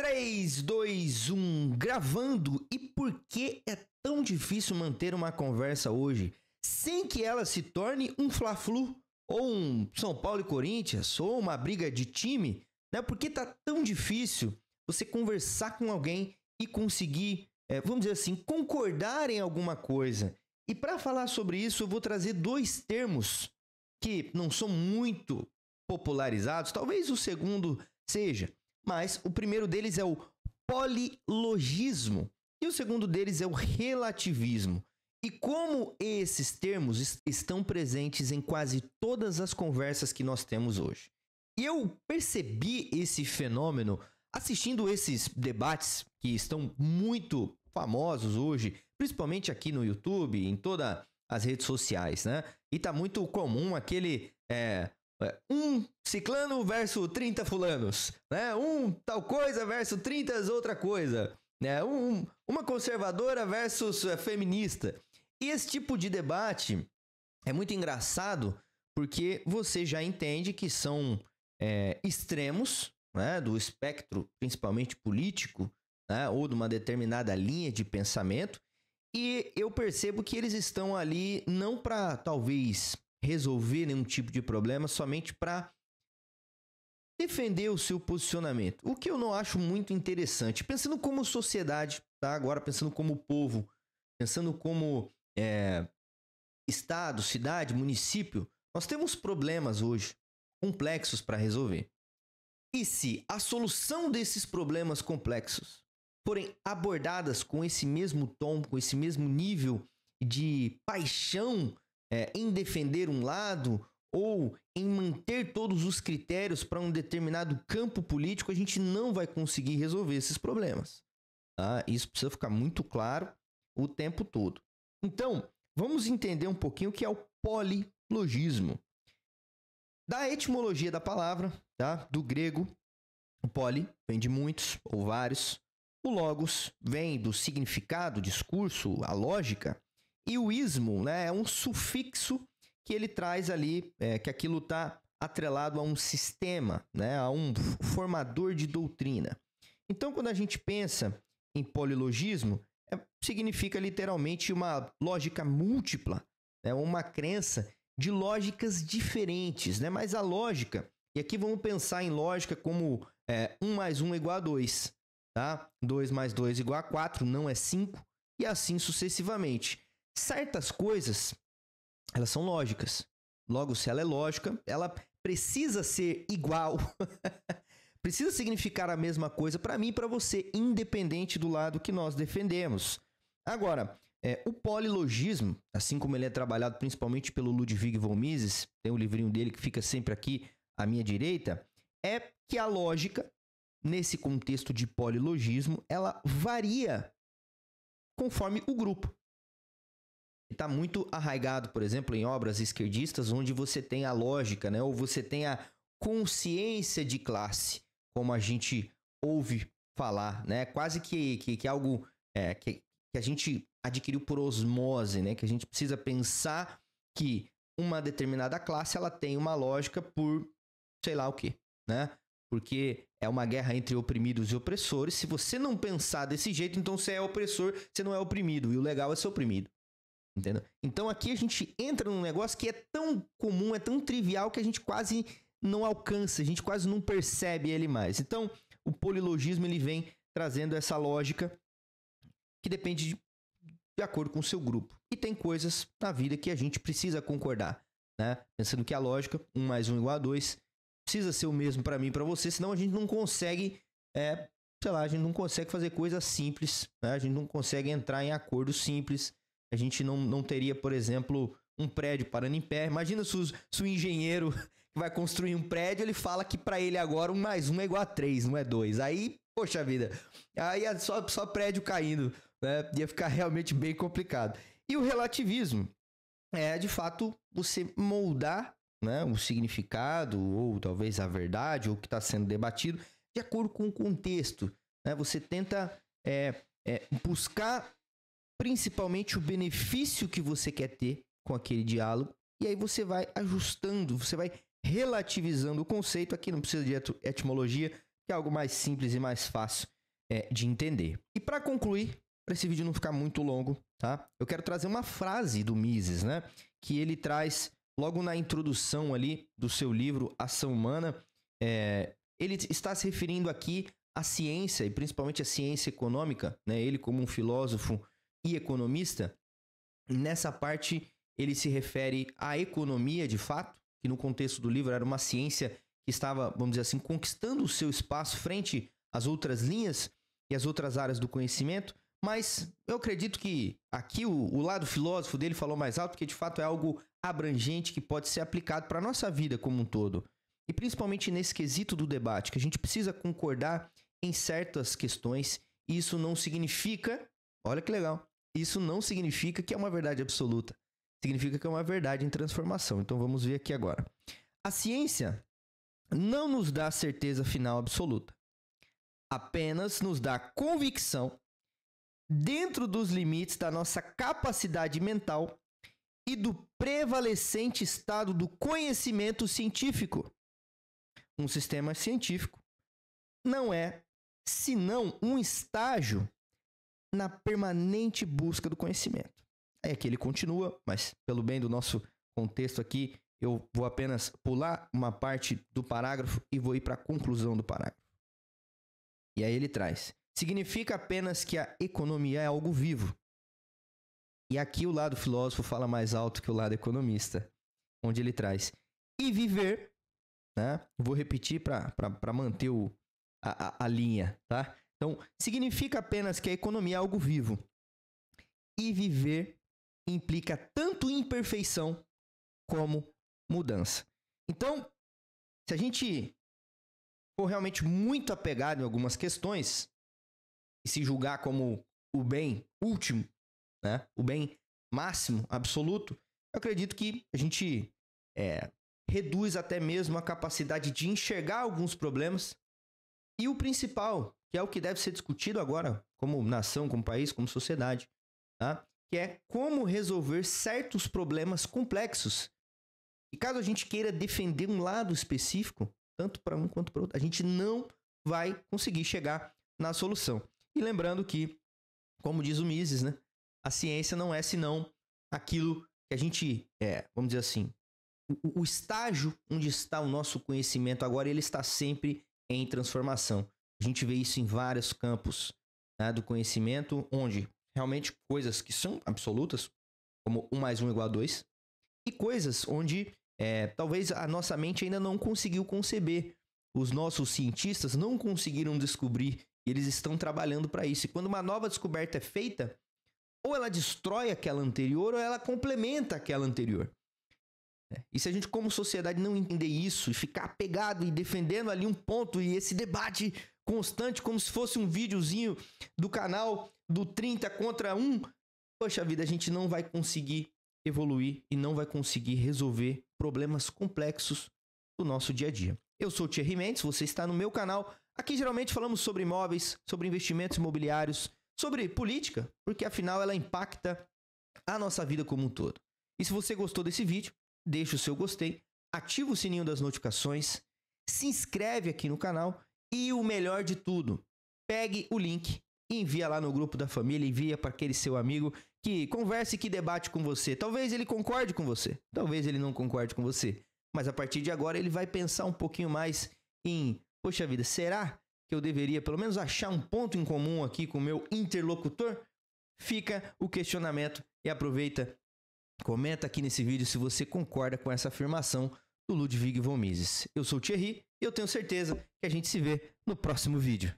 3, 2, 1, gravando. E por que é tão difícil manter uma conversa hoje sem que ela se torne um Fla-Flu, ou um São Paulo e Corinthians, ou uma briga de time, né? Por que tá tão difícil você conversar com alguém e conseguir, vamos dizer assim, concordar em alguma coisa? E para falar sobre isso, eu vou trazer dois termos que não são muito popularizados, talvez o segundo seja, mas o primeiro deles é o polilogismo e o segundo deles é o relativismo. E como esses termos estão presentes em quase todas as conversas que nós temos hoje. E eu percebi esse fenômeno assistindo esses debates que estão muito famosos hoje, principalmente aqui no YouTube, em todas as redes sociais, né? E tá muito comum aquele um ciclano versus 30 fulanos, né? Um tal coisa versus 30 outra coisa, né? Uma conservadora versus feminista. E esse tipo de debate é muito engraçado porque você já entende que são extremos, né, do espectro, principalmente político, né, ou de uma determinada linha de pensamento, e eu percebo que eles estão ali não para talvez resolver nenhum tipo de problema, somente para defender o seu posicionamento, o que eu não acho muito interessante. Pensando como sociedade, tá? Agora pensando como povo, pensando como estado, cidade, município, nós temos problemas hoje complexos para resolver. E se a solução desses problemas complexos forem abordadas com esse mesmo tom, com esse mesmo nível de paixão em defender um lado ou em manter todos os critérios para um determinado campo político, a gente não vai conseguir resolver esses problemas. Tá? Isso precisa ficar muito claro o tempo todo. Então, vamos entender um pouquinho o que é o polilogismo. Da etimologia da palavra, tá? Do grego, o poli vem de muitos ou vários. O logos vem do significado, discurso, a lógica. E o ismo, né, é um sufixo que ele traz ali, que aquilo está atrelado a um sistema, né, a um formador de doutrina. Então, quando a gente pensa em polilogismo, significa literalmente uma lógica múltipla, né, uma crença de lógicas diferentes, né? Mas a lógica, e aqui vamos pensar em lógica como 1 mais 1 igual a 2, tá? 2 mais 2 igual a 4, não é 5, e assim sucessivamente. Certas coisas, elas são lógicas. Logo, se ela é lógica, ela precisa ser igual, precisa significar a mesma coisa para mim e para você, independente do lado que nós defendemos. Agora, o polilogismo, assim como ele é trabalhado principalmente pelo Ludwig von Mises, tem um livrinho dele que fica sempre aqui à minha direita, é que a lógica, nesse contexto de polilogismo, ela varia conforme o grupo. Está muito arraigado, por exemplo, em obras esquerdistas, onde você tem a lógica, né? Ou você tem a consciência de classe, como a gente ouve falar, né? Quase que algo que a gente adquiriu por osmose, né? Que a gente precisa pensar que uma determinada classe ela tem uma lógica por sei lá o quê, né? Porque é uma guerra entre oprimidos e opressores. Se você não pensar desse jeito, então você é opressor, você não é oprimido. E o legal é ser oprimido. Entendeu? Então aqui a gente entra num negócio que é tão comum, é tão trivial que a gente quase não alcança, a gente quase não percebe ele mais. Então o polilogismo ele vem trazendo essa lógica que depende de acordo com o seu grupo. E tem coisas na vida que a gente precisa concordar, né? Pensando que a lógica, 1 mais 1 igual a 2, precisa ser o mesmo para mim e para você, senão a gente não consegue, a gente não consegue fazer coisas simples, né? A gente não consegue entrar em acordos simples. A gente não teria, por exemplo, um prédio parando em pé. Imagina se o engenheiro que vai construir um prédio, ele fala que para ele agora 1 mais 1 é igual a 3, não é 2. Aí, poxa vida, aí é só prédio caindo, né? Ia ficar realmente bem complicado. E o relativismo é, de fato, você moldar, né, o significado ou talvez a verdade ou o que está sendo debatido de acordo com o contexto, né? Você tenta buscar principalmente o benefício que você quer ter com aquele diálogo, e aí você vai ajustando, você vai relativizando o conceito. Aqui não precisa de etimologia, que é algo mais simples e mais fácil de entender. E para concluir, para esse vídeo não ficar muito longo, tá? Eu quero trazer uma frase do Mises, né? Que ele traz logo na introdução ali do seu livro Ação Humana. Ele está se referindo aqui à ciência, e principalmente à ciência econômica, né? Ele como um filósofo e economista. Nessa parte, ele se refere à economia, de fato, que no contexto do livro era uma ciência que estava, vamos dizer assim, conquistando o seu espaço frente às outras linhas e às outras áreas do conhecimento. Mas eu acredito que aqui o lado filósofo dele falou mais alto, porque de fato é algo abrangente que pode ser aplicado para a nossa vida como um todo. E principalmente nesse quesito do debate, que a gente precisa concordar em certas questões. E isso não significa, olha que legal, isso não significa que é uma verdade absoluta. Significa que é uma verdade em transformação. Então vamos ver aqui agora. A ciência não nos dá certeza final absoluta. Apenas nos dá convicção dentro dos limites da nossa capacidade mental e do prevalecente estado do conhecimento científico. Um sistema científico não é senão um estágio na permanente busca do conhecimento. Aí aqui ele continua, mas pelo bem do nosso contexto aqui, eu vou apenas pular uma parte do parágrafo e vou ir para a conclusão do parágrafo. E aí ele traz: significa apenas que a economia é algo vivo. E aqui o lado filósofo fala mais alto que o lado economista, onde ele traz: e viver, né? Vou repetir para manter a linha, tá? Então, significa apenas que a economia é algo vivo. E viver implica tanto imperfeição como mudança. Então, se a gente for realmente muito apegado em algumas questões e se julgar como o bem último, né, o bem máximo, absoluto, eu acredito que a gente reduz até mesmo a capacidade de enxergar alguns problemas. E o principal, que é o que deve ser discutido agora, como nação, como país, como sociedade, tá? Que é como resolver certos problemas complexos. E caso a gente queira defender um lado específico, tanto para um quanto para outro, a gente não vai conseguir chegar na solução. E lembrando que, como diz o Mises, né, a ciência não é senão aquilo que a gente, vamos dizer assim, o estágio onde está o nosso conhecimento agora, ele está sempre em transformação. A gente vê isso em vários campos, né, do conhecimento, onde realmente coisas que são absolutas, como 1 mais 1 igual a 2, e coisas onde talvez a nossa mente ainda não conseguiu conceber. Os nossos cientistas não conseguiram descobrir, e eles estão trabalhando para isso. E quando uma nova descoberta é feita, ou ela destrói aquela anterior, ou ela complementa aquela anterior. E se a gente, como sociedade, não entender isso e ficar apegado e defendendo ali um ponto e esse debate constante, como se fosse um videozinho do canal do 30 contra 1, poxa vida, a gente não vai conseguir evoluir e não vai conseguir resolver problemas complexos do nosso dia a dia. Eu sou o Thierry Mendes, você está no meu canal. Aqui geralmente falamos sobre imóveis, sobre investimentos imobiliários, sobre política, porque afinal ela impacta a nossa vida como um todo. E se você gostou desse vídeo, deixa o seu gostei, ativa o sininho das notificações, se inscreve aqui no canal e o melhor de tudo, pegue o link e envia lá no grupo da família, envia para aquele seu amigo que converse e que debate com você. Talvez ele concorde com você, talvez ele não concorde com você, mas a partir de agora ele vai pensar um pouquinho mais em, poxa vida, será que eu deveria pelo menos achar um ponto em comum aqui com o meu interlocutor? Fica o questionamento e aproveita. Comenta aqui nesse vídeo se você concorda com essa afirmação do Ludwig von Mises. Eu sou o Thierry e eu tenho certeza que a gente se vê no próximo vídeo.